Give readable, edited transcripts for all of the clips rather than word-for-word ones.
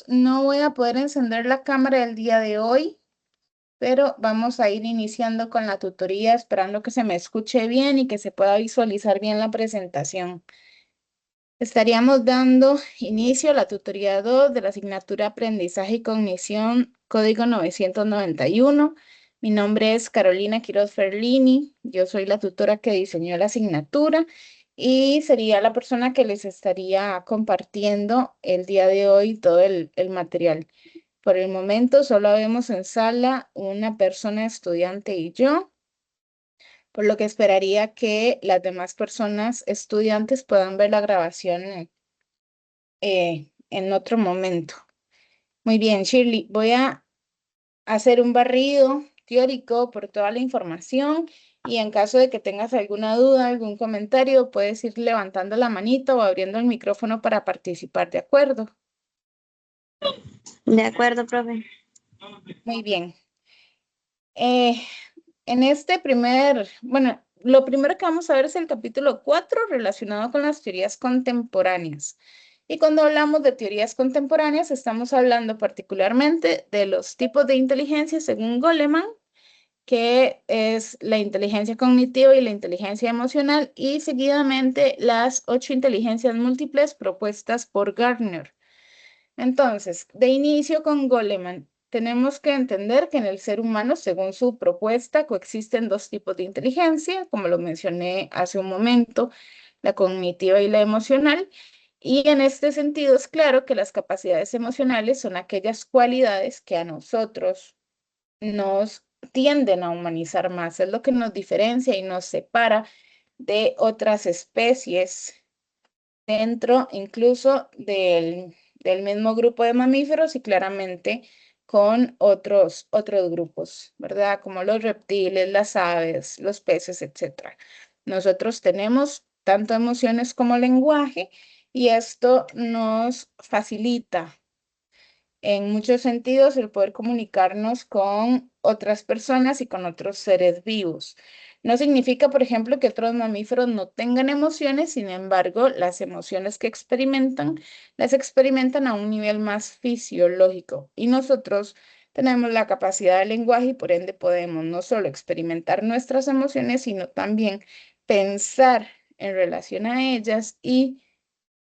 no voy a poder encender la cámara el día de hoy, pero vamos a ir iniciando con la tutoría, esperando que se me escuche bien y que se pueda visualizar bien la presentación. Estaríamos dando inicio a la tutoría 2 de la asignatura Aprendizaje y Cognición, código 991. Mi nombre es Carolina Quiroz Ferlini, yo soy la tutora que diseñó la asignatura y sería la persona que les estaría compartiendo el día de hoy todo el material. Por el momento solo vemos en sala una persona estudiante y yo, por lo que esperaría que las demás personas estudiantes puedan ver la grabación en otro momento. Muy bien, Shirley, voy a hacer un barrido teórico por toda la información y en caso de que tengas alguna duda, algún comentario, puedes ir levantando la manito o abriendo el micrófono para participar, ¿de acuerdo? De acuerdo, profe. Muy bien. Eh, en este bueno, lo primero que vamos a ver es el capítulo 4 relacionado con las teorías contemporáneas. Y cuando hablamos de teorías contemporáneas, estamos hablando particularmente de los tipos de inteligencia según Goleman, que es la inteligencia cognitiva y la inteligencia emocional, y seguidamente las 8 inteligencias múltiples propuestas por Gardner. Entonces, de inicio con Goleman, tenemos que entender que en el ser humano, según su propuesta, coexisten dos tipos de inteligencia, como lo mencioné hace un momento, la cognitiva y la emocional. Y en este sentido es claro que las capacidades emocionales son aquellas cualidades que a nosotros nos tienden a humanizar más, es lo que nos diferencia y nos separa de otras especies dentro incluso del mismo grupo de mamíferos y claramente con otros grupos, ¿verdad? Como los reptiles, las aves, los peces, etc. Nosotros tenemos tanto emociones como lenguaje y esto nos facilita en muchos sentidos el poder comunicarnos con otras personas y con otros seres vivos. No significa, por ejemplo, que otros mamíferos no tengan emociones, sin embargo, las emociones que experimentan, las experimentan a un nivel más fisiológico. Y nosotros tenemos la capacidad de lenguaje y por ende podemos no solo experimentar nuestras emociones, sino también pensar en relación a ellas y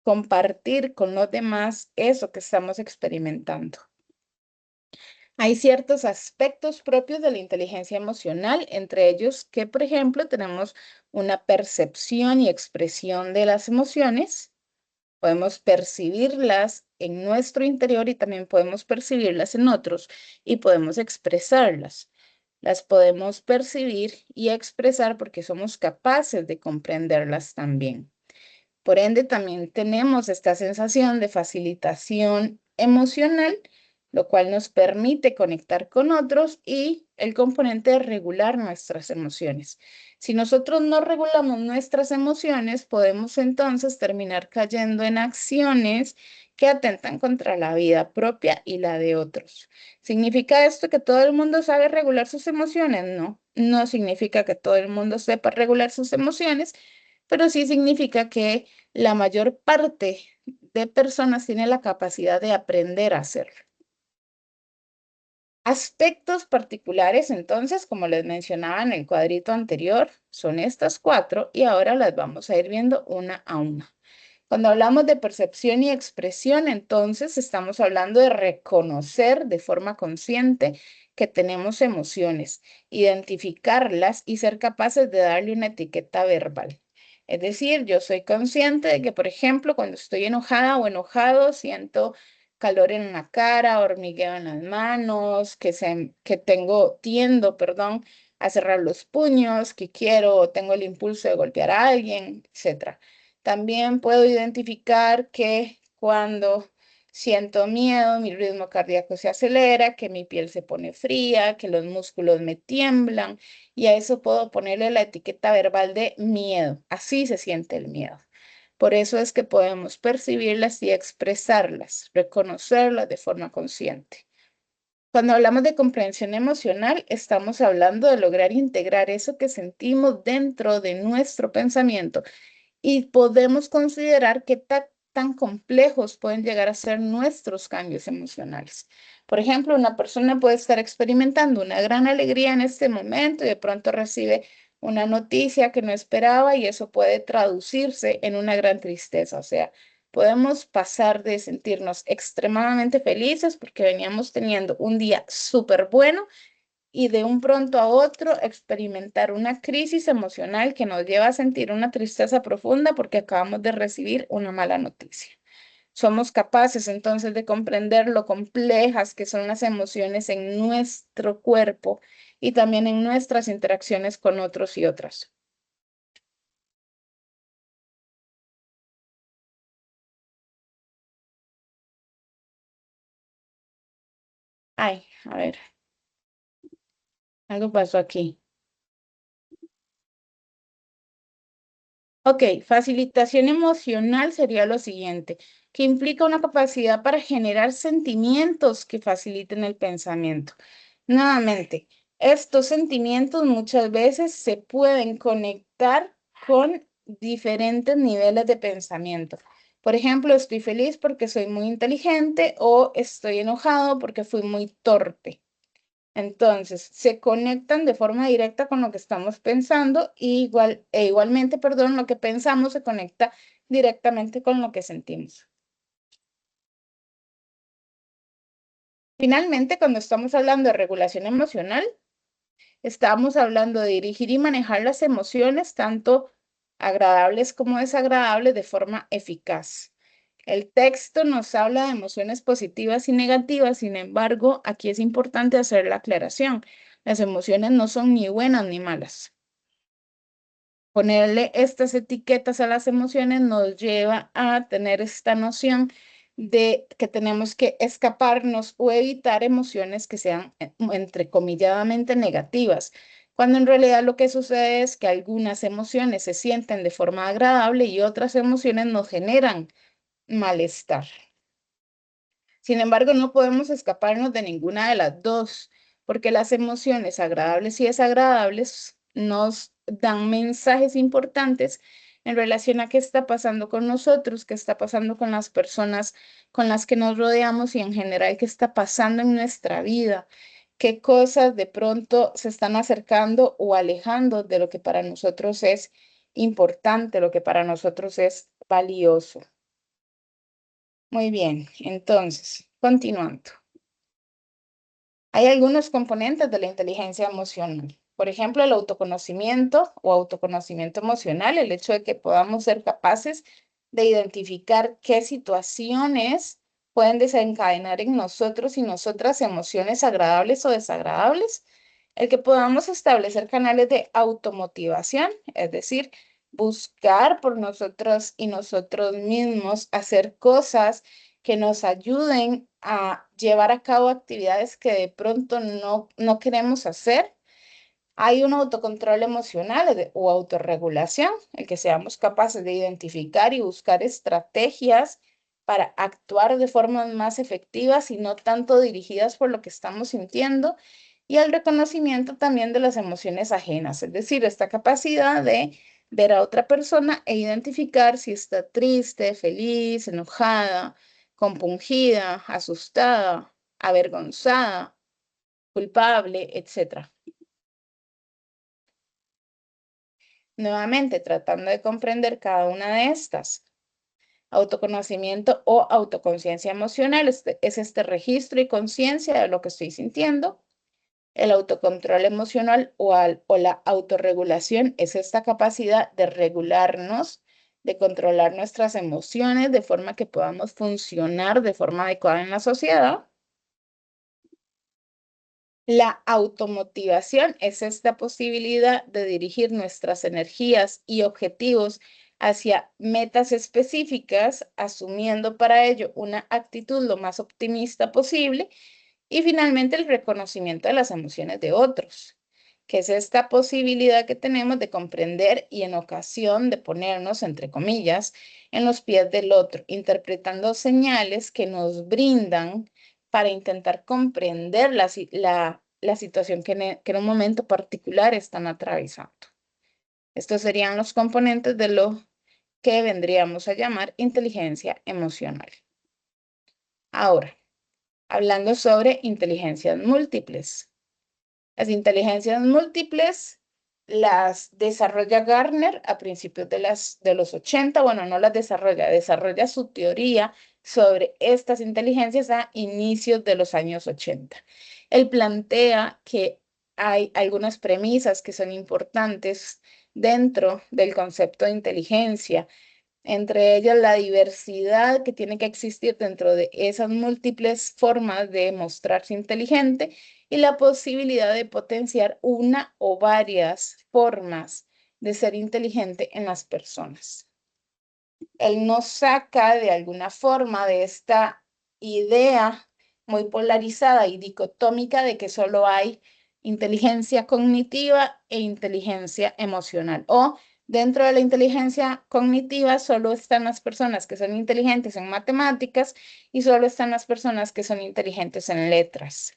compartir con los demás eso que estamos experimentando. Hay ciertos aspectos propios de la inteligencia emocional, entre ellos que, por ejemplo, tenemos una percepción y expresión de las emociones. Podemos percibirlas en nuestro interior y también podemos percibirlas en otros y podemos expresarlas. Las podemos percibir y expresar porque somos capaces de comprenderlas también. Por ende, también tenemos esta sensación de facilitación emocional, lo cual nos permite conectar con otros y el componente de regular nuestras emociones. Si nosotros no regulamos nuestras emociones, podemos entonces terminar cayendo en acciones que atentan contra la vida propia y la de otros. ¿Significa esto que todo el mundo sabe regular sus emociones? No, no significa que todo el mundo sepa regular sus emociones, pero sí significa que la mayor parte de personas tiene la capacidad de aprender a hacerlo. Aspectos particulares, entonces, como les mencionaba en el cuadrito anterior, son estas 4 y ahora las vamos a ir viendo una a una. Cuando hablamos de percepción y expresión, entonces estamos hablando de reconocer de forma consciente que tenemos emociones, identificarlas y ser capaces de darle una etiqueta verbal. Es decir, yo soy consciente de que, por ejemplo, cuando estoy enojada o enojado, siento calor en la cara, hormigueo en las manos, tiendo, perdón, a cerrar los puños, que quiero o tengo el impulso de golpear a alguien, etc. También puedo identificar que cuando siento miedo, mi ritmo cardíaco se acelera, que mi piel se pone fría, que los músculos me tiemblan y a eso puedo ponerle la etiqueta verbal de miedo. Así se siente el miedo. Por eso es que podemos percibirlas y expresarlas, reconocerlas de forma consciente. Cuando hablamos de comprensión emocional, estamos hablando de lograr integrar eso que sentimos dentro de nuestro pensamiento y podemos considerar tan complejos pueden llegar a ser nuestros cambios emocionales. Por ejemplo, una persona puede estar experimentando una gran alegría en este momento y de pronto recibe una noticia que no esperaba y eso puede traducirse en una gran tristeza. O sea, podemos pasar de sentirnos extremadamente felices porque veníamos teniendo un día súper bueno y de un pronto a otro experimentar una crisis emocional que nos lleva a sentir una tristeza profunda porque acabamos de recibir una mala noticia. Somos capaces entonces de comprender lo complejas que son las emociones en nuestro cuerpo y también en nuestras interacciones con otros y otras. Ay, a ver, algo pasó aquí. Ok, facilitación emocional sería lo siguiente, que implica una capacidad para generar sentimientos que faciliten el pensamiento. Nuevamente, estos sentimientos muchas veces se pueden conectar con diferentes niveles de pensamiento. Por ejemplo, estoy feliz porque soy muy inteligente o estoy enojado porque fui muy torpe. Entonces, se conectan de forma directa con lo que estamos pensando y igualmente, perdón, lo que pensamos se conecta directamente con lo que sentimos. Finalmente, cuando estamos hablando de regulación emocional, estamos hablando de dirigir y manejar las emociones, tanto agradables como desagradables, de forma eficaz. El texto nos habla de emociones positivas y negativas, sin embargo, aquí es importante hacer la aclaración. Las emociones no son ni buenas ni malas. Ponerle estas etiquetas a las emociones nos lleva a tener esta noción de que tenemos que escaparnos o evitar emociones que sean, entrecomilladamente, negativas, cuando en realidad lo que sucede es que algunas emociones se sienten de forma agradable y otras emociones nos generan malestar. Sin embargo, no podemos escaparnos de ninguna de las dos, porque las emociones agradables y desagradables nos dan mensajes importantes en relación a qué está pasando con nosotros, qué está pasando con las personas con las que nos rodeamos y en general qué está pasando en nuestra vida, qué cosas de pronto se están acercando o alejando de lo que para nosotros es importante, lo que para nosotros es valioso. Muy bien, entonces, continuando. Hay algunos componentes de la inteligencia emocional. Por ejemplo, el autoconocimiento o autoconocimiento emocional, el hecho de que podamos ser capaces de identificar qué situaciones pueden desencadenar en nosotros y nosotras emociones agradables o desagradables. El que podamos establecer canales de automotivación, es decir, buscar por nosotros y nosotros mismos hacer cosas que nos ayuden a llevar a cabo actividades que de pronto no queremos hacer. Hay un autocontrol emocional o autorregulación, el que seamos capaces de identificar y buscar estrategias para actuar de formas más efectivas y no tanto dirigidas por lo que estamos sintiendo. Y el reconocimiento también de las emociones ajenas, es decir, esta capacidad de ver a otra persona e identificar si está triste, feliz, enojada, compungida, asustada, avergonzada, culpable, etcétera. Nuevamente, tratando de comprender cada una de estas. Autoconocimiento o autoconciencia emocional es este registro y conciencia de lo que estoy sintiendo. El autocontrol emocional o la autorregulación es esta capacidad de regularnos, de controlar nuestras emociones de forma que podamos funcionar de forma adecuada en la sociedad. La automotivación es esta posibilidad de dirigir nuestras energías y objetivos hacia metas específicas, asumiendo para ello una actitud lo más optimista posible. Y finalmente el reconocimiento de las emociones de otros, que es esta posibilidad que tenemos de comprender y en ocasión de ponernos, entre comillas, en los pies del otro, interpretando señales que nos brindan para intentar comprender la situación que en un momento particular están atravesando. Estos serían los componentes de lo que vendríamos a llamar inteligencia emocional. Ahora, hablando sobre inteligencias múltiples. Las inteligencias múltiples las desarrolla Gardner a principios de los 80. Bueno, no las desarrolla su teoría sobre estas inteligencias a inicios de los años 80. Él plantea que hay algunas premisas que son importantes dentro del concepto de inteligencia, entre ellas la diversidad que tiene que existir dentro de esas múltiples formas de mostrarse inteligente y la posibilidad de potenciar una o varias formas de ser inteligente en las personas. Él nos saca de alguna forma de esta idea muy polarizada y dicotómica de que solo hay inteligencia cognitiva e inteligencia emocional, o dentro de la inteligencia cognitiva solo están las personas que son inteligentes en matemáticas y solo están las personas que son inteligentes en letras.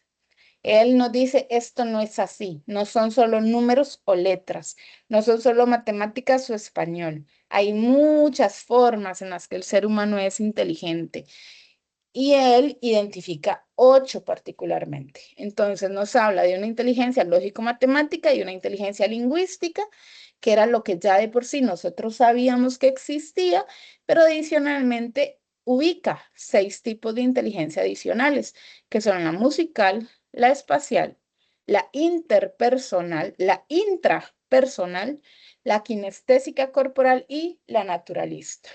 Él nos dice, esto no es así, no son solo números o letras, no son solo matemáticas o español. Hay muchas formas en las que el ser humano es inteligente y él identifica 8 particularmente. Entonces nos habla de una inteligencia lógico-matemática y una inteligencia lingüística, que era lo que ya de por sí nosotros sabíamos que existía, pero adicionalmente ubica 6 tipos de inteligencia adicionales, que son la musical, la espacial, la interpersonal, la intrapersonal, la kinestésica corporal y la naturalista.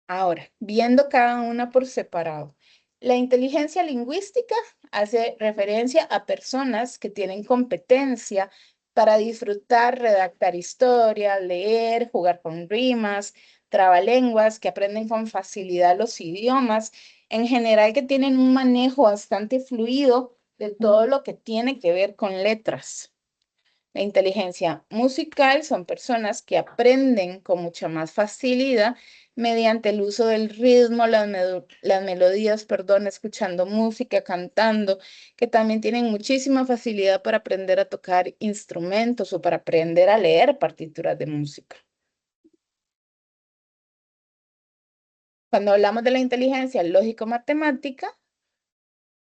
Ahora, viendo cada una por separado, la inteligencia lingüística hace referencia a personas que tienen competencia para disfrutar, redactar historia, leer, jugar con rimas, trabalenguas, que aprenden con facilidad los idiomas, en general que tienen un manejo bastante fluido de todo lo que tiene que ver con letras. La inteligencia musical son personas que aprenden con mucha más facilidad mediante el uso del ritmo, las melodías, perdón, escuchando música, cantando, que también tienen muchísima facilidad para aprender a tocar instrumentos o para aprender a leer partituras de música. Cuando hablamos de la inteligencia lógico-matemática,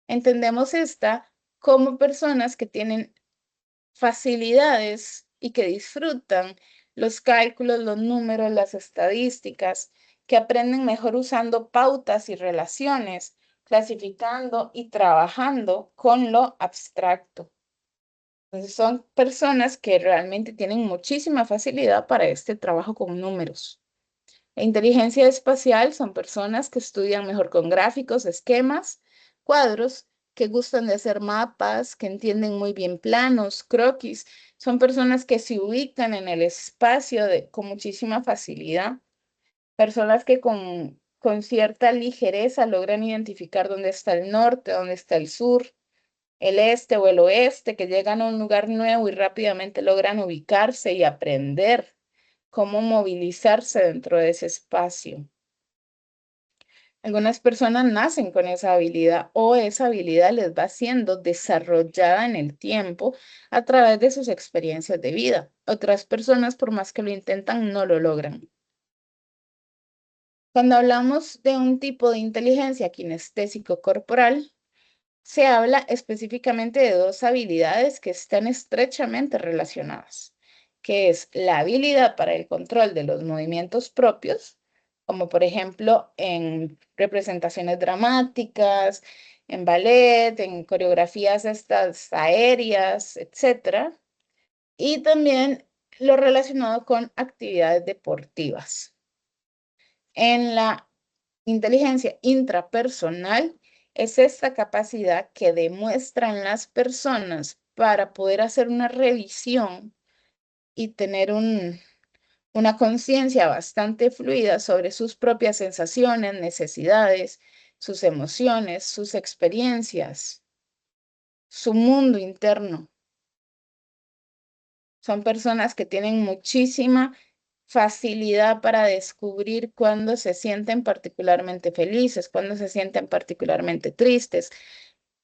entendemos esta como personas que tienen facilidades y que disfrutan los cálculos, los números, las estadísticas, que aprenden mejor usando pautas y relaciones, clasificando y trabajando con lo abstracto. Entonces son personas que realmente tienen muchísima facilidad para este trabajo con números. La inteligencia espacial son personas que estudian mejor con gráficos, esquemas, cuadros, que gustan de hacer mapas, que entienden muy bien planos, croquis. Son personas que se ubican en el espacio con muchísima facilidad. Personas que con cierta ligereza logran identificar dónde está el norte, dónde está el sur, el este o el oeste, que llegan a un lugar nuevo y rápidamente logran ubicarse y aprender cómo movilizarse dentro de ese espacio. Algunas personas nacen con esa habilidad o esa habilidad les va siendo desarrollada en el tiempo a través de sus experiencias de vida. Otras personas, por más que lo intentan, no lo logran. Cuando hablamos de un tipo de inteligencia kinestésico corporal, se habla específicamente de 2 habilidades que están estrechamente relacionadas, que es la habilidad para el control de los movimientos propios, como por ejemplo en representaciones dramáticas, en ballet, en coreografías estas aéreas, etc. Y también lo relacionado con actividades deportivas. En la inteligencia intrapersonal es esta capacidad que demuestran las personas para poder hacer una revisión y tener una conciencia bastante fluida sobre sus propias sensaciones, necesidades, sus emociones, sus experiencias, su mundo interno. Son personas que tienen muchísima facilidad para descubrir cuándo se sienten particularmente felices, cuándo se sienten particularmente tristes,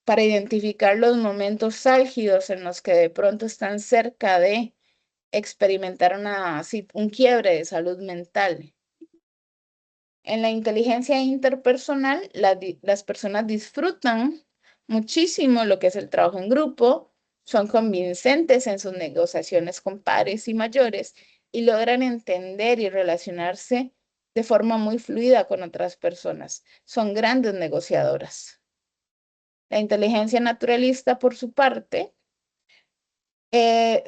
para identificar los momentos álgidos en los que de pronto están cerca de experimentar un quiebre de salud mental. En la inteligencia interpersonal, las personas disfrutan muchísimo lo que es el trabajo en grupo, son convincentes en sus negociaciones con pares y mayores y logran entender y relacionarse de forma muy fluida con otras personas. Son grandes negociadoras. La inteligencia naturalista, por su parte,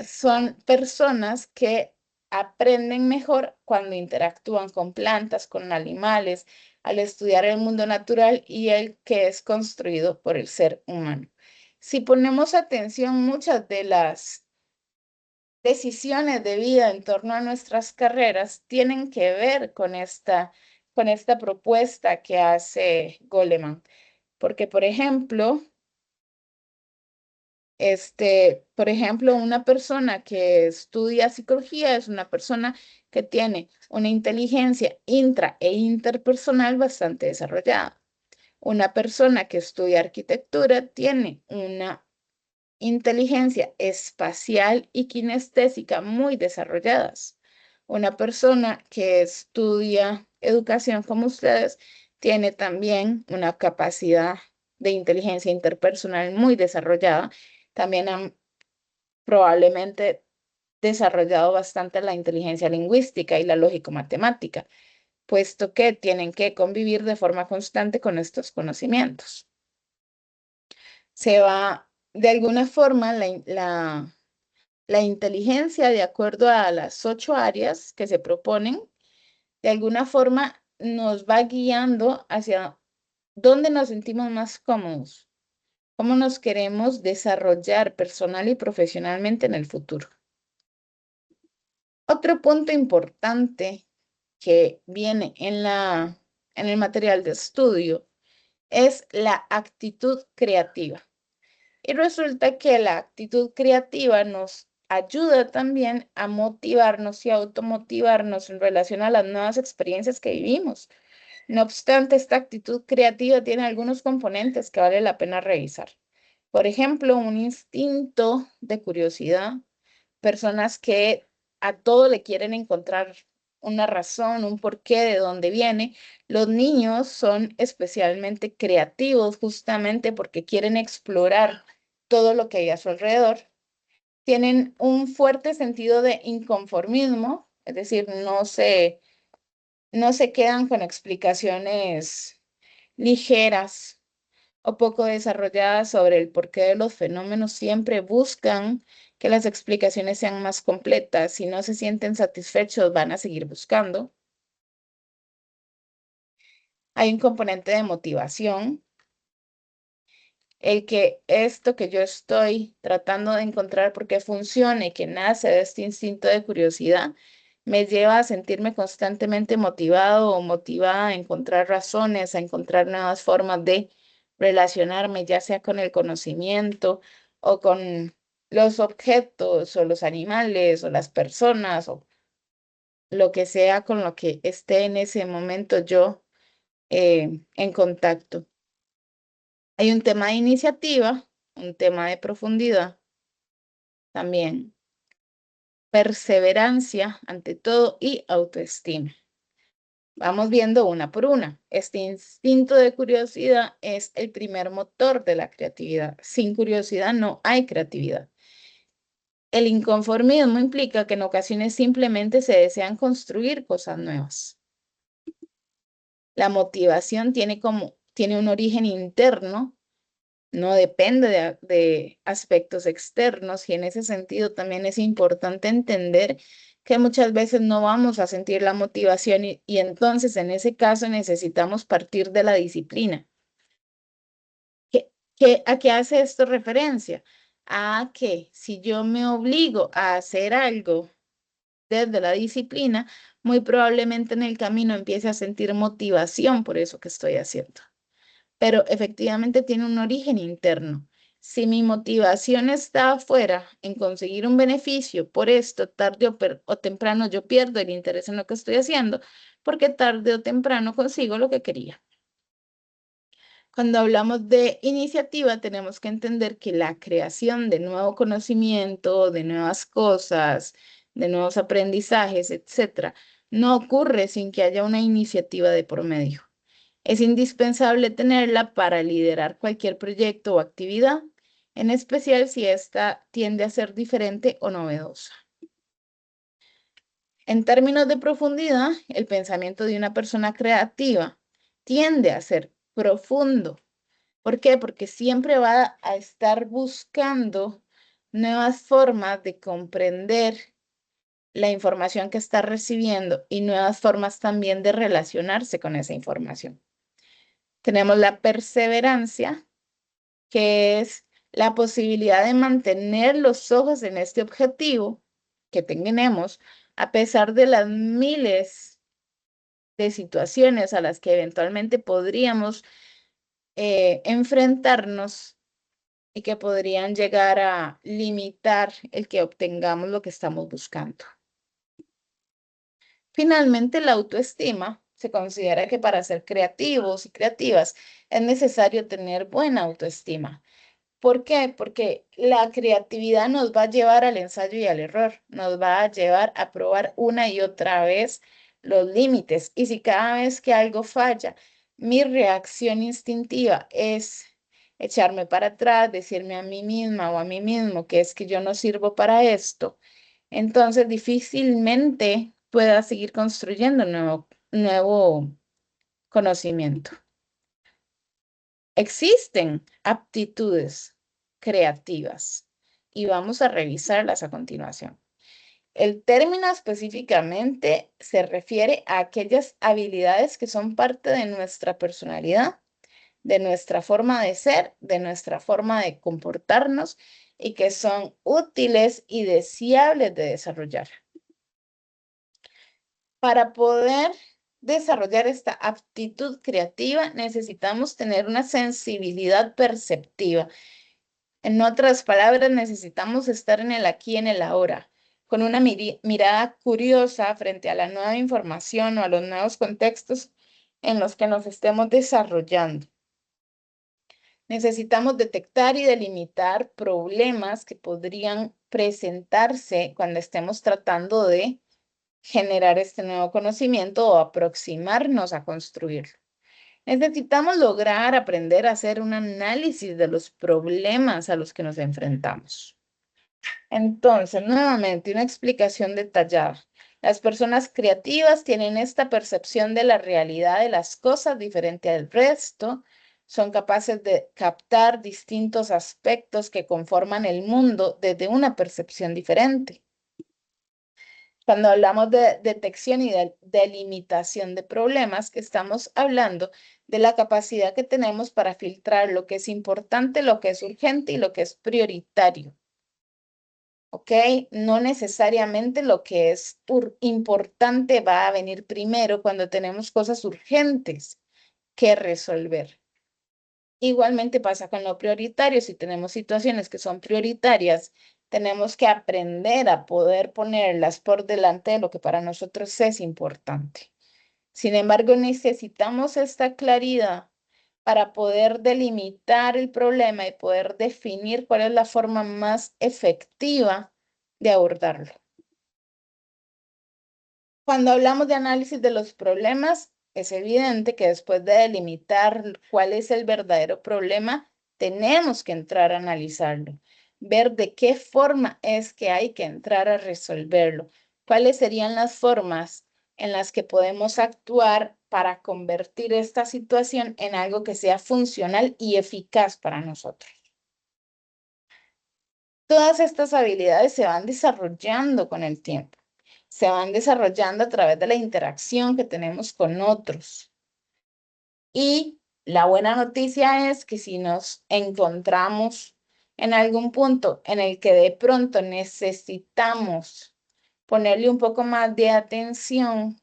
son personas que aprenden mejor cuando interactúan con plantas, con animales, al estudiar el mundo natural y el que es construido por el ser humano. Si ponemos atención, muchas de las decisiones de vida en torno a nuestras carreras tienen que ver con esta propuesta que hace Goleman. Porque, por ejemplo, una persona que estudia psicología es una persona que tiene una inteligencia intra e interpersonal bastante desarrollada. Una persona que estudia arquitectura tiene una inteligencia espacial y kinestésica muy desarrolladas. Una persona que estudia educación como ustedes tiene también una capacidad de inteligencia interpersonal muy desarrollada. También han probablemente desarrollado bastante la inteligencia lingüística y la lógico-matemática, puesto que tienen que convivir de forma constante con estos conocimientos. Se va, de alguna forma, la inteligencia, de acuerdo a las 8 áreas que se proponen, de alguna forma nos va guiando hacia dónde nos sentimos más cómodos, cómo nos queremos desarrollar personal y profesionalmente en el futuro. Otro punto importante que viene en el material de estudio es la actitud creativa. Y resulta que la actitud creativa nos ayuda también a motivarnos y a automotivarnos en relación a las nuevas experiencias que vivimos. No obstante, esta actitud creativa tiene algunos componentes que vale la pena revisar. Por ejemplo, un instinto de curiosidad, personas que a todo le quieren encontrar una razón, un porqué de dónde viene. Los niños son especialmente creativos justamente porque quieren explorar todo lo que hay a su alrededor. Tienen un fuerte sentido de inconformismo, es decir, no se quedan con explicaciones ligeras o poco desarrolladas sobre el porqué de los fenómenos, siempre buscan que las explicaciones sean más completas. Si no se sienten satisfechos, van a seguir buscando. Hay un componente de motivación, el que esto que yo estoy tratando de encontrar por qué funciona y que nace de este instinto de curiosidad, me lleva a sentirme constantemente motivado o motivada a encontrar razones, a encontrar nuevas formas de relacionarme, ya sea con el conocimiento o con los objetos o los animales o las personas o lo que sea con lo que esté en ese momento yo en contacto. Hay un tema de iniciativa, un tema de profundidad también, perseverancia ante todo y autoestima. Vamos viendo una por una. Este instinto de curiosidad es el primer motor de la creatividad. Sin curiosidad no hay creatividad. El inconformismo implica que en ocasiones simplemente se desean construir cosas nuevas. La motivación tiene un origen interno, no depende de aspectos externos, y en ese sentido también es importante entender que muchas veces no vamos a sentir la motivación y entonces en ese caso necesitamos partir de la disciplina. ¿A qué hace esto referencia? A que si yo me obligo a hacer algo desde la disciplina, muy probablemente en el camino empiece a sentir motivación por eso que estoy haciendo. Pero efectivamente tiene un origen interno. Si mi motivación está afuera en conseguir un beneficio, por esto tarde o temprano yo pierdo el interés en lo que estoy haciendo, porque tarde o temprano consigo lo que quería. Cuando hablamos de iniciativa, tenemos que entender que la creación de nuevo conocimiento, de nuevas cosas, de nuevos aprendizajes, etcétera, no ocurre sin que haya una iniciativa de por medio. Es indispensable tenerla para liderar cualquier proyecto o actividad, en especial si ésta tiende a ser diferente o novedosa. En términos de profundidad, el pensamiento de una persona creativa tiende a ser profundo. ¿Por qué? Porque siempre va a estar buscando nuevas formas de comprender la información que está recibiendo y nuevas formas también de relacionarse con esa información. Tenemos la perseverancia, que es la posibilidad de mantener los ojos en este objetivo que tenemos, a pesar de las miles de situaciones a las que eventualmente podríamos enfrentarnos y que podrían llegar a limitar el que obtengamos lo que estamos buscando. Finalmente, la autoestima. Se considera que para ser creativos y creativas es necesario tener buena autoestima. ¿Por qué? Porque la creatividad nos va a llevar al ensayo y al error, nos va a llevar a probar una y otra vez los límites. Y si cada vez que algo falla, mi reacción instintiva es echarme para atrás, decirme a mí misma o a mí mismo que es que yo no sirvo para esto, entonces difícilmente pueda seguir construyendo nuevo conocimiento. Existen aptitudes creativas y vamos a revisarlas a continuación. El término específicamente se refiere a aquellas habilidades que son parte de nuestra personalidad, de nuestra forma de ser, de nuestra forma de comportarnos y que son útiles y deseables de desarrollar. Para poder desarrollar esta aptitud creativa, necesitamos tener una sensibilidad perceptiva. En otras palabras, necesitamos estar en el aquí y en el ahora, con una mirada curiosa frente a la nueva información o a los nuevos contextos en los que nos estemos desarrollando. Necesitamos detectar y delimitar problemas que podrían presentarse cuando estemos tratando de generar este nuevo conocimiento o aproximarnos a construirlo. Necesitamos lograr aprender a hacer un análisis de los problemas a los que nos enfrentamos. Entonces, nuevamente, una explicación detallada. Las personas creativas tienen esta percepción de la realidad de las cosas diferente al resto. Son capaces de captar distintos aspectos que conforman el mundo desde una percepción diferente. Cuando hablamos de detección y de delimitación de problemas, estamos hablando de la capacidad que tenemos para filtrar lo que es importante, lo que es urgente y lo que es prioritario. ¿Ok? No necesariamente lo que es importante va a venir primero cuando tenemos cosas urgentes que resolver. Igualmente pasa con lo prioritario. Si tenemos situaciones que son prioritarias, tenemos que aprender a poder ponerlas por delante de lo que para nosotros es importante. Sin embargo, necesitamos esta claridad para poder delimitar el problema y poder definir cuál es la forma más efectiva de abordarlo. Cuando hablamos de análisis de los problemas, es evidente que después de delimitar cuál es el verdadero problema, tenemos que entrar a analizarlo, ver de qué forma es que hay que entrar a resolverlo, cuáles serían las formas en las que podemos actuar para convertir esta situación en algo que sea funcional y eficaz para nosotros. Todas estas habilidades se van desarrollando con el tiempo, se van desarrollando a través de la interacción que tenemos con otros. Y la buena noticia es que si nos encontramos en algún punto en el que de pronto necesitamos ponerle un poco más de atención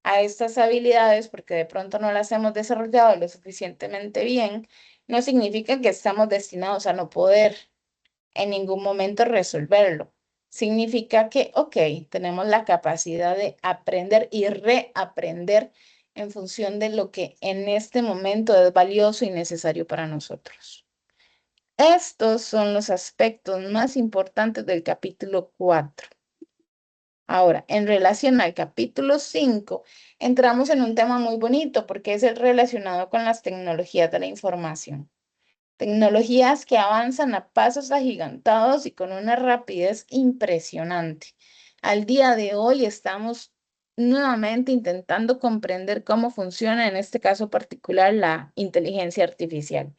a estas habilidades porque de pronto no las hemos desarrollado lo suficientemente bien, no significa que estamos destinados a no poder en ningún momento resolverlo. Significa que, ok, tenemos la capacidad de aprender y reaprender en función de lo que en este momento es valioso y necesario para nosotros. Estos son los aspectos más importantes del capítulo 4. Ahora, en relación al capítulo 5, entramos en un tema muy bonito porque es el relacionado con las tecnologías de la información. Tecnologías que avanzan a pasos agigantados y con una rapidez impresionante. Al día de hoy estamos nuevamente intentando comprender cómo funciona, en este caso particular, la inteligencia artificial.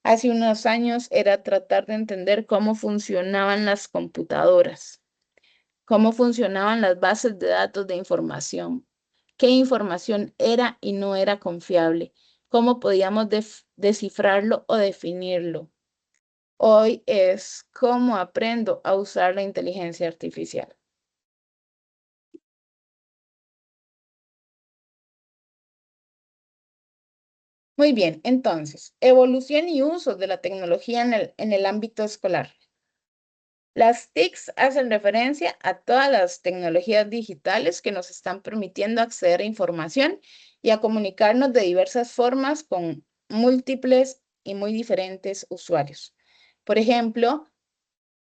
Hace unos años era tratar de entender cómo funcionaban las computadoras, cómo funcionaban las bases de datos de información, qué información era y no era confiable, cómo podíamos descifrarlo o definirlo. Hoy es cómo aprendo a usar la inteligencia artificial. Muy bien, entonces, evolución y uso de la tecnología en el ámbito escolar. Las TICs hacen referencia a todas las tecnologías digitales que nos están permitiendo acceder a información y a comunicarnos de diversas formas con múltiples y muy diferentes usuarios. Por ejemplo,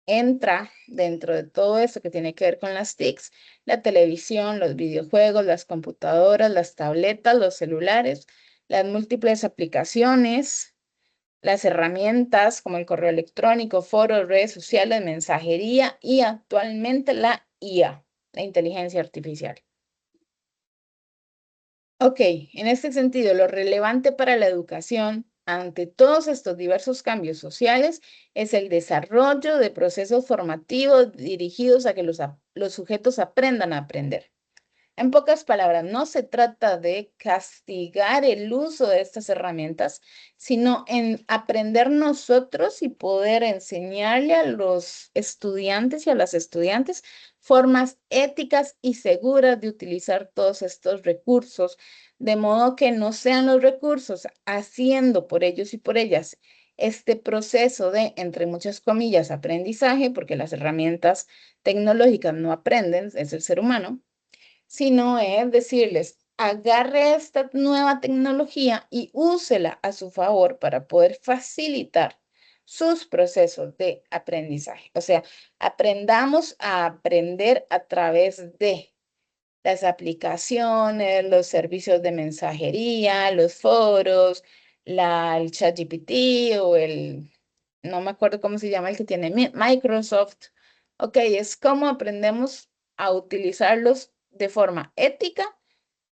entra dentro de todo esto que tiene que ver con las TICs, la televisión, los videojuegos, las computadoras, las tabletas, los celulares, las múltiples aplicaciones, las herramientas como el correo electrónico, foros, redes sociales, mensajería y actualmente la IA, la inteligencia artificial. Ok, en este sentido, lo relevante para la educación ante todos estos diversos cambios sociales es el desarrollo de procesos formativos dirigidos a que los sujetos aprendan a aprender. En pocas palabras, no se trata de castigar el uso de estas herramientas, sino en aprender nosotros y poder enseñarle a los estudiantes y a las estudiantes formas éticas y seguras de utilizar todos estos recursos, de modo que no sean los recursos haciendo por ellos y por ellas este proceso de, entre muchas comillas, aprendizaje, porque las herramientas tecnológicas no aprenden, es el ser humano, sino es decirles, agarre esta nueva tecnología y úsela a su favor para poder facilitar sus procesos de aprendizaje. O sea, aprendamos a aprender a través de las aplicaciones, los servicios de mensajería, los foros, el ChatGPT o no me acuerdo cómo se llama el que tiene Microsoft. Ok, es cómo aprendemos a utilizarlos de forma ética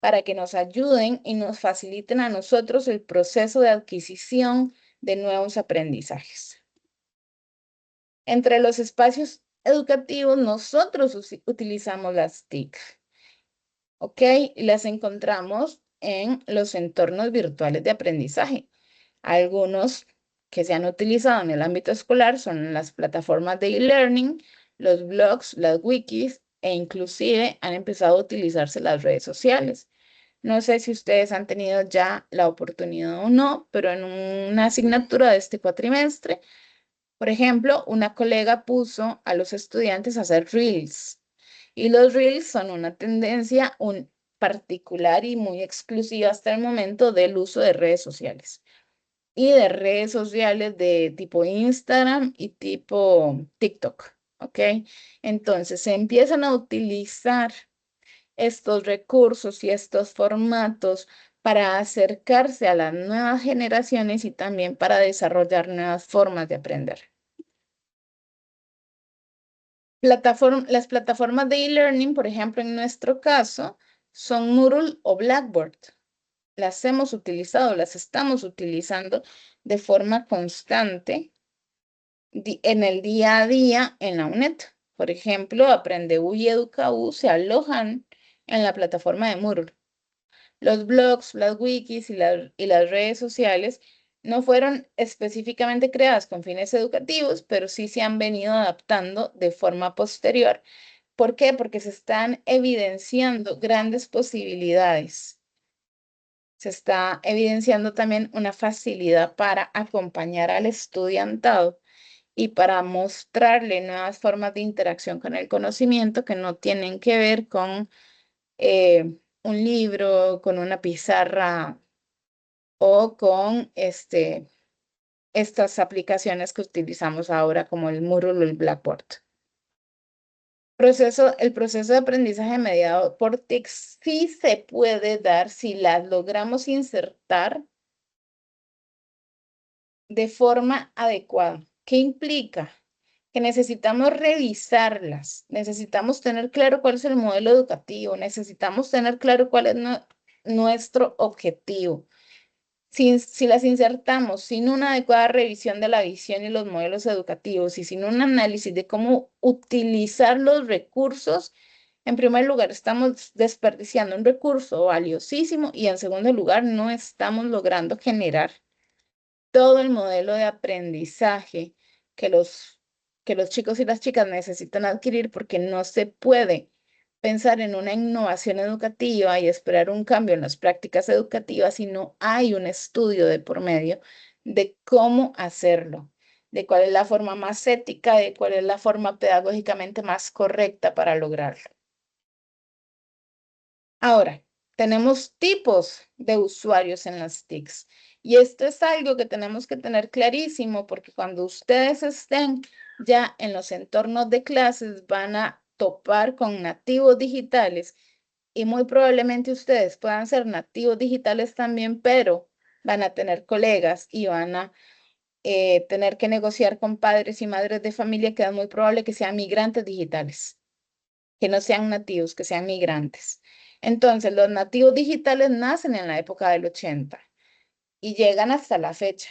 para que nos ayuden y nos faciliten a nosotros el proceso de adquisición de nuevos aprendizajes. Entre los espacios educativos, nosotros utilizamos las TIC. ¿Ok? Y las encontramos en los entornos virtuales de aprendizaje. Algunos que se han utilizado en el ámbito escolar son las plataformas de e-learning, los blogs, las wikis e inclusive han empezado a utilizarse las redes sociales. No sé si ustedes han tenido ya la oportunidad o no, pero en una asignatura de este cuatrimestre, por ejemplo, una colega puso a los estudiantes a hacer reels. Y los reels son una tendencia particular y muy exclusiva hasta el momento del uso de redes sociales. Y de redes sociales de tipo Instagram y tipo TikTok. ¿Ok? Entonces se empiezan a utilizar estos recursos y estos formatos para acercarse a las nuevas generaciones y también para desarrollar nuevas formas de aprender. Las plataformas de e-learning, por ejemplo, en nuestro caso, son Moodle o Blackboard. Las hemos utilizado, las estamos utilizando de forma constante en el día a día en la UNED. Por ejemplo, Aprendeu y EducaU se alojan en la plataforma de Moodle. Los blogs, las wikis y las redes sociales no fueron específicamente creadas con fines educativos, pero sí se han venido adaptando de forma posterior. ¿Por qué? Porque se están evidenciando grandes posibilidades. Se está evidenciando también una facilidad para acompañar al estudiantado y para mostrarle nuevas formas de interacción con el conocimiento que no tienen que ver con un libro, con una pizarra o con estas aplicaciones que utilizamos ahora como el Moodle o el Blackboard. El proceso de aprendizaje mediado por TICs sí se puede dar si las logramos insertar de forma adecuada. ¿Qué implica? Que necesitamos revisarlas, necesitamos tener claro cuál es el modelo educativo, necesitamos tener claro cuál es nuestro objetivo. Si las insertamos sin una adecuada revisión de la visión y los modelos educativos y sin un análisis de cómo utilizar los recursos, en primer lugar, estamos desperdiciando un recurso valiosísimo y en segundo lugar, no estamos logrando generar todo el modelo de aprendizaje que que los chicos y las chicas necesitan adquirir porque no se puede pensar en una innovación educativa y esperar un cambio en las prácticas educativas si no hay un estudio de por medio de cómo hacerlo, de cuál es la forma más ética, de cuál es la forma pedagógicamente más correcta para lograrlo. Ahora, tenemos tipos de usuarios en las TICs y esto es algo que tenemos que tener clarísimo porque cuando ustedes estén ya en los entornos de clases van a topar con nativos digitales y muy probablemente ustedes puedan ser nativos digitales también, pero van a tener colegas y van a tener que negociar con padres y madres de familia que es muy probable que sean migrantes digitales, que no sean nativos, que sean migrantes. Entonces, los nativos digitales nacen en la época del 80 y llegan hasta la fecha.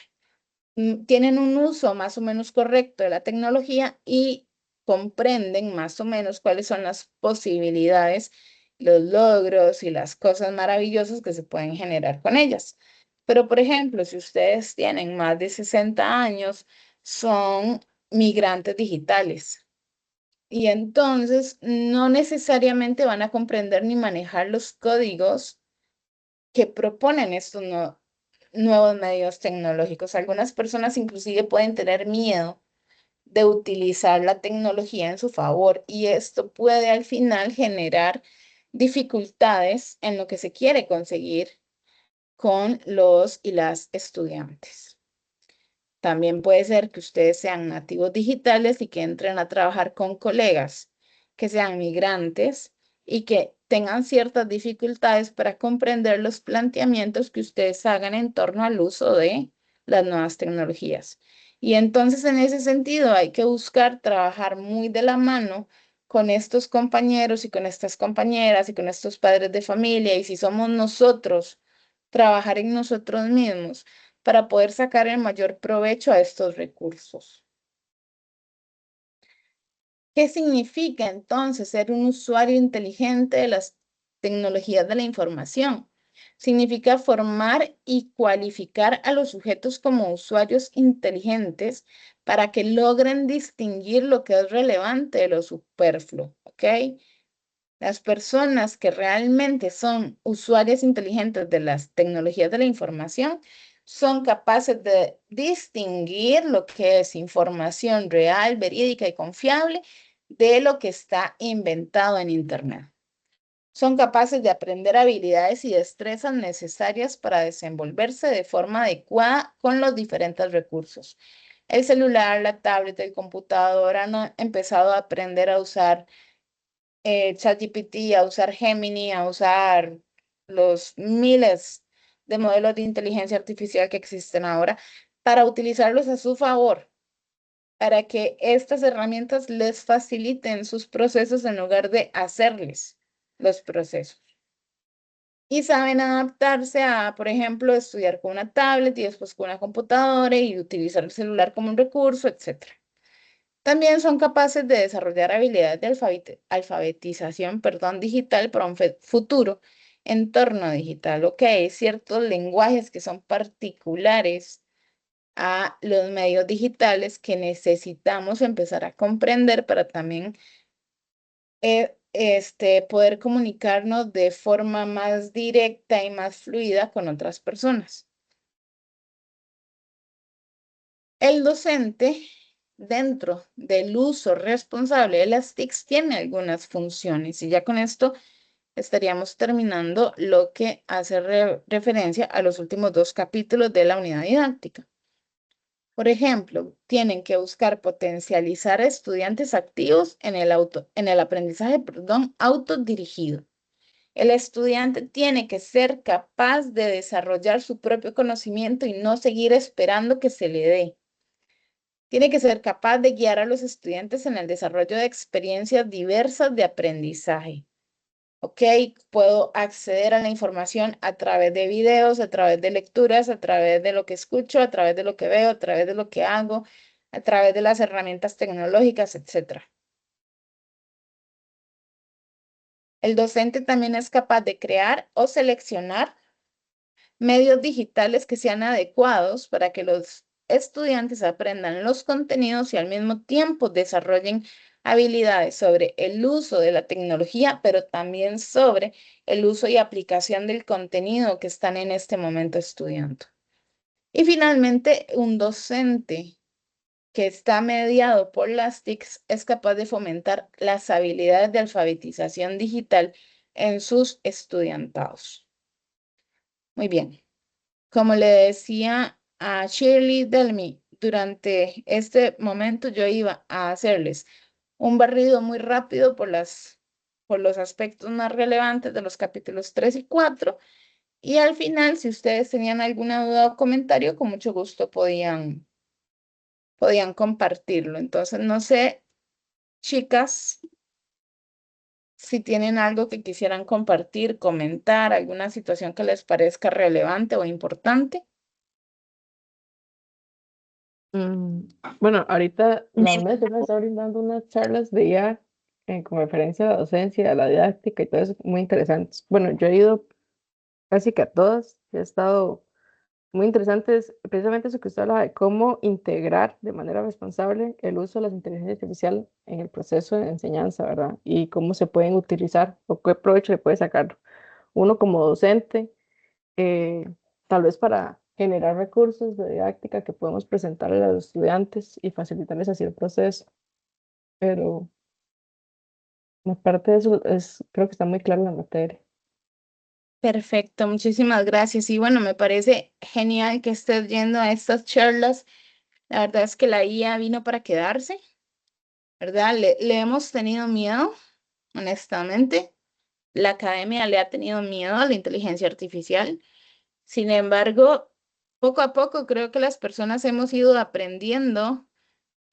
Tienen un uso más o menos correcto de la tecnología y comprenden más o menos cuáles son las posibilidades, los logros y las cosas maravillosas que se pueden generar con ellas. Pero, por ejemplo, si ustedes tienen más de 60 años, son migrantes digitales. Y entonces no necesariamente van a comprender ni manejar los códigos que proponen estos nuevos medios tecnológicos. Algunas personas inclusive pueden tener miedo de utilizar la tecnología en su favor y esto puede al final generar dificultades en lo que se quiere conseguir con los y las estudiantes. También puede ser que ustedes sean nativos digitales y que entren a trabajar con colegas que sean migrantes y que tengan ciertas dificultades para comprender los planteamientos que ustedes hagan en torno al uso de las nuevas tecnologías. Y entonces en ese sentido hay que buscar trabajar muy de la mano con estos compañeros y con estas compañeras y con estos padres de familia y si somos nosotros, trabajar en nosotros mismos para poder sacar el mayor provecho a estos recursos. ¿Qué significa entonces ser un usuario inteligente de las tecnologías de la información? Significa formar y cualificar a los sujetos como usuarios inteligentes para que logren distinguir lo que es relevante de lo superfluo, ¿ok? Las personas que realmente son usuarios inteligentes de las tecnologías de la información son capaces de distinguir lo que es información real, verídica y confiable de lo que está inventado en Internet. Son capaces de aprender habilidades y destrezas necesarias para desenvolverse de forma adecuada con los diferentes recursos. El celular, la tablet, el computador han empezado a aprender a usar ChatGPT, a usar Gemini, a usar los miles de modelos de inteligencia artificial que existen ahora para utilizarlos a su favor, para que estas herramientas les faciliten sus procesos en lugar de hacerles los procesos. Y saben adaptarse a, por ejemplo, estudiar con una tablet y después con una computadora y utilizar el celular como un recurso, etc. También son capaces de desarrollar habilidades de alfabetización, perdón, digital para un futuro entorno digital. Ok, ciertos lenguajes que son particulares a los medios digitales que necesitamos empezar a comprender para también poder comunicarnos de forma más directa y más fluida con otras personas. El docente, dentro del uso responsable de las TICs, tiene algunas funciones y ya con esto estaríamos terminando lo que hace referencia a los últimos dos capítulos de la unidad didáctica. Por ejemplo, tienen que buscar potencializar a estudiantes activos en el aprendizaje, perdón, autodirigido. El estudiante tiene que ser capaz de desarrollar su propio conocimiento y no seguir esperando que se le dé. Tiene que ser capaz de guiar a los estudiantes en el desarrollo de experiencias diversas de aprendizaje. ¿Ok? Puedo acceder a la información a través de videos, a través de lecturas, a través de lo que escucho, a través de lo que veo, a través de lo que hago, a través de las herramientas tecnológicas, etc. El docente también es capaz de crear o seleccionar medios digitales que sean adecuados para que los estudiantes aprendan los contenidos y al mismo tiempo desarrollen habilidades sobre el uso de la tecnología, pero también sobre el uso y aplicación del contenido que están en este momento estudiando. Y finalmente, un docente que está mediado por las TICs es capaz de fomentar las habilidades de alfabetización digital en sus estudiantados. Muy bien. Como le decía a Shirley Delmy, durante este momento yo iba a hacerles un barrido muy rápido por los aspectos más relevantes de los capítulos 3 y 4. Y al final, si ustedes tenían alguna duda o comentario, con mucho gusto podían compartirlo. Entonces, no sé, chicas, si tienen algo que quisieran compartir, comentar, alguna situación que les parezca relevante o importante. Mm, Bueno, ahorita la UNED ya me está brindando unas charlas de IA con referencia a la docencia, a la didáctica y todo eso, muy interesantes. Bueno, yo he ido casi que a todas, he estado muy interesantes, precisamente eso que usted habla de cómo integrar de manera responsable el uso de las inteligencias artificiales en el proceso de enseñanza, ¿verdad? Y cómo se pueden utilizar o qué provecho le puede sacar uno como docente, eh, tal vez para generar recursos de didáctica que podemos presentarle a los estudiantes y facilitarles así el proceso. Pero aparte de eso, creo que está muy clara la materia. Perfecto, muchísimas gracias. Y bueno, me parece genial que estés yendo a estas charlas. La verdad es que la IA vino para quedarse, ¿verdad? Le hemos tenido miedo, honestamente. La academia le ha tenido miedo a la inteligencia artificial. Sin embargo, poco a poco creo que las personas hemos ido aprendiendo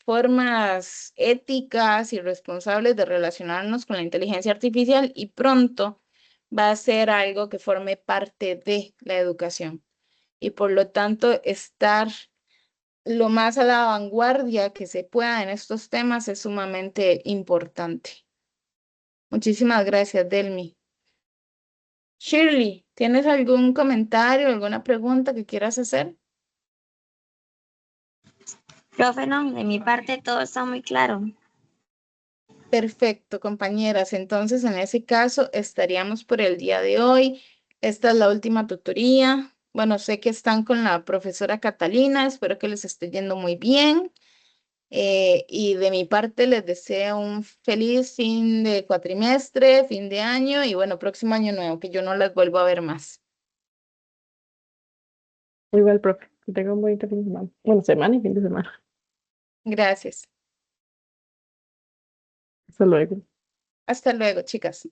formas éticas y responsables de relacionarnos con la inteligencia artificial y pronto va a ser algo que forme parte de la educación. Y por lo tanto, estar lo más a la vanguardia que se pueda en estos temas es sumamente importante. Muchísimas gracias, Delmi. Shirley, ¿tienes algún comentario, alguna pregunta que quieras hacer? Profe, no, de mi parte todo está muy claro. Perfecto, compañeras. Entonces, en ese caso, estaríamos por el día de hoy. Esta es la última tutoría. Bueno, sé que están con la profesora Catalina. Espero que les esté yendo muy bien. Y de mi parte, les deseo un feliz fin de cuatrimestre, fin de año y bueno, próximo año nuevo, que yo no las vuelvo a ver más. Igual, profe, que tenga un bonito fin de semana. Bueno, semana y fin de semana. Gracias. Hasta luego. Hasta luego, chicas.